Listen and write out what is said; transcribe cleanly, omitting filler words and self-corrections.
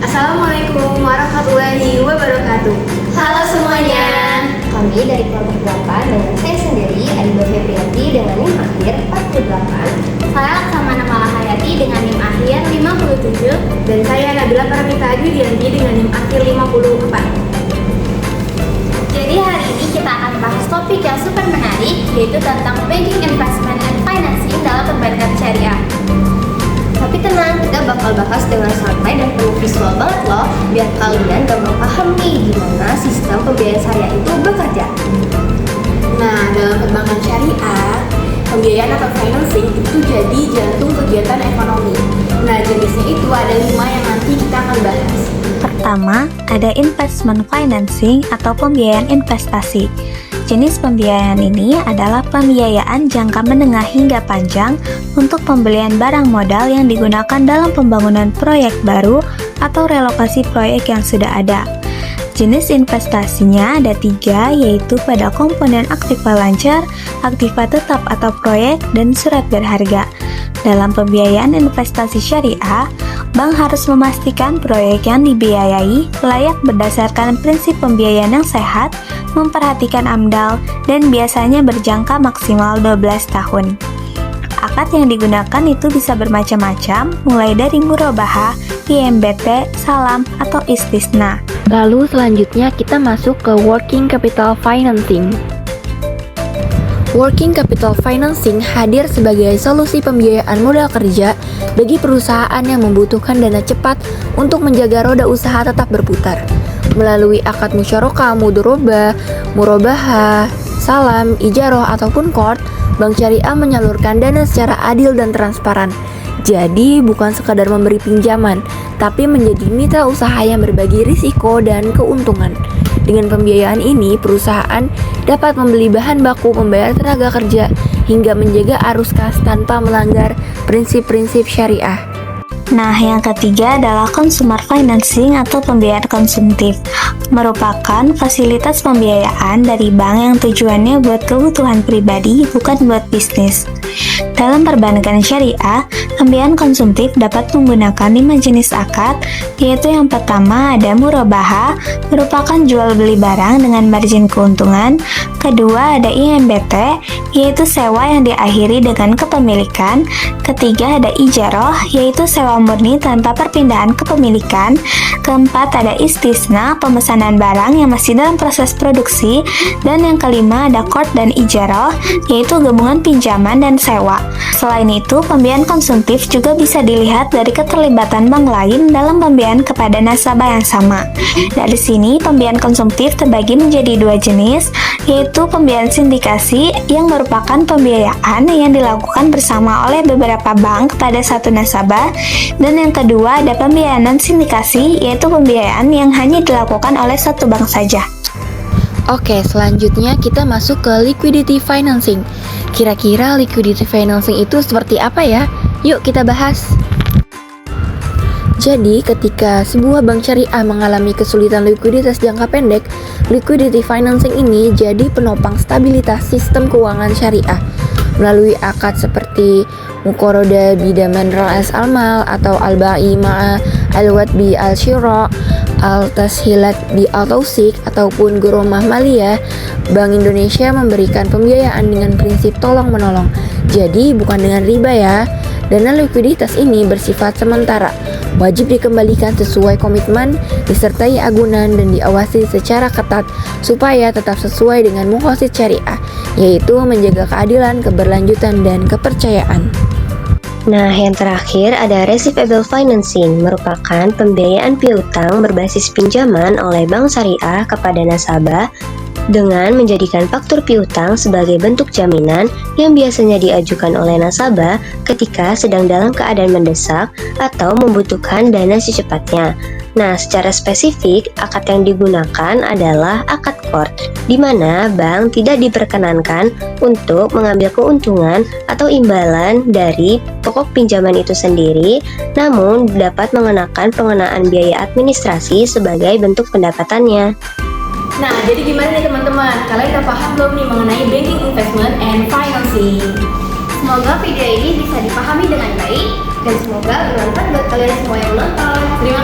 Assalamualaikum warahmatullahi wabarakatuh. Halo semuanya. Kami dari kelompok 8 dengan saya sendiri, Aida Febrianti dengan NIM akhir 48. Saya Laksamana Malahayati dengan NIM akhir 57. Dan saya Nabila Paramita Dwidianti dengan NIM akhir 54. Jadi hari ini kita akan bahas topik yang super menarik, yaitu tentang banking, investment, and financing dalam perbankan syariah. Tapi tenang, kita bakal bahas dengan santai dan penuh visual banget loh, biar kalian gampang paham nih gimana sistem pembiayaan syariah itu bekerja. Nah, dalam perbankan syariah, pembiayaan atau financing itu jadi jantung kegiatan ekonomi. Nah, jenisnya itu ada 5 yang nanti kita akan bahas. Pertama, ada investment financing atau pembiayaan investasi. Jenis pembiayaan ini adalah pembiayaan jangka menengah hingga panjang untuk pembelian barang modal yang digunakan dalam pembangunan proyek baru atau relokasi proyek yang sudah ada. Jenis investasinya ada 3, yaitu pada komponen aktiva lancar, aktiva tetap atau proyek, dan surat berharga. Dalam pembiayaan investasi syariah, bank harus memastikan proyek yang dibiayai layak berdasarkan prinsip pembiayaan yang sehat, memperhatikan AMDAL, dan biasanya berjangka maksimal 12 tahun. Akad yang digunakan itu bisa bermacam-macam, mulai dari murabahah, IMBT, salam, atau istisna. Lalu selanjutnya kita masuk ke working capital financing. Working capital financing hadir sebagai solusi pembiayaan modal kerja bagi perusahaan yang membutuhkan dana cepat untuk menjaga roda usaha tetap berputar. Melalui akad musyarakah, mudharabah, murabahah, salam, ijarah, ataupun qard, Bank Syariah menyalurkan dana secara adil dan transparan. Jadi bukan sekadar memberi pinjaman, tapi menjadi mitra usaha yang berbagi risiko dan keuntungan. Dengan pembiayaan ini, perusahaan dapat membeli bahan baku, membayar tenaga kerja, hingga menjaga arus kas tanpa melanggar prinsip-prinsip syariah. Nah, yang ketiga adalah consumer financing atau pembiayaan konsumtif. Merupakan fasilitas pembiayaan dari bank yang tujuannya buat kebutuhan pribadi, bukan buat bisnis. Dalam perbankan syariah, pembiayaan konsumtif dapat menggunakan 5 jenis akad, yaitu yang pertama ada murabahah, merupakan jual beli barang dengan margin keuntungan. Kedua ada IMBT, yaitu sewa yang diakhiri dengan kepemilikan. Ketiga ada ijarah, yaitu sewa murni tanpa perpindahan kepemilikan. Keempat ada istisna, pemesanan barang yang masih dalam proses produksi. Dan yang kelima ada qard dan ijarah, yaitu gabungan pinjaman dan sewa. Selain itu, pembiayaan konsumtif juga bisa dilihat dari keterlibatan bank lain dalam pembiayaan kepada nasabah yang sama. Dari sini, pembiayaan konsumtif terbagi menjadi 2 jenis, yaitu pembiayaan sindikasi yang merupakan pembiayaan yang dilakukan bersama oleh beberapa bank kepada satu nasabah, dan yang kedua ada pembiayaan non-sindikasi, yaitu pembiayaan yang hanya dilakukan oleh satu bank saja. Oke, selanjutnya kita masuk ke liquidity financing. Kira-kira liquidity financing itu seperti apa ya? Yuk kita bahas. Jadi, ketika sebuah bank syariah mengalami kesulitan likuiditas jangka pendek, liquidity financing ini jadi penopang stabilitas sistem keuangan syariah. Melalui akad seperti Muqarada Bidaman Ras Al-Mal atau Al-Ba'i Ma'a Al-Wad Bi Al-Syira, Al-Tashilat Bi Al-Tausik, ataupun Guromah Maliyah, Bank Indonesia memberikan pembiayaan dengan prinsip tolong-menolong. Jadi bukan dengan riba ya. Dana likuiditas ini bersifat sementara, wajib dikembalikan sesuai komitmen, disertai agunan dan diawasi secara ketat supaya tetap sesuai dengan muqasid syariah, yaitu menjaga keadilan, keberlanjutan, dan kepercayaan. Nah, yang terakhir ada receivable financing, merupakan pembiayaan piutang berbasis pinjaman oleh bank syariah kepada nasabah dengan menjadikan faktur piutang sebagai bentuk jaminan yang biasanya diajukan oleh nasabah ketika sedang dalam keadaan mendesak atau membutuhkan dana secepatnya. Nah, secara spesifik, akad yang digunakan adalah akad qard, di mana bank tidak diperkenankan untuk mengambil keuntungan atau imbalan dari pokok pinjaman itu sendiri, namun dapat mengenakan pengenaan biaya administrasi sebagai bentuk pendapatannya. Nah, jadi gimana nih teman-teman? Kalian udah paham belum nih mengenai banking, investment, and financing? Semoga video ini bisa dipahami dengan baik dan semoga bermanfaat buat kalian semua yang menonton. Terima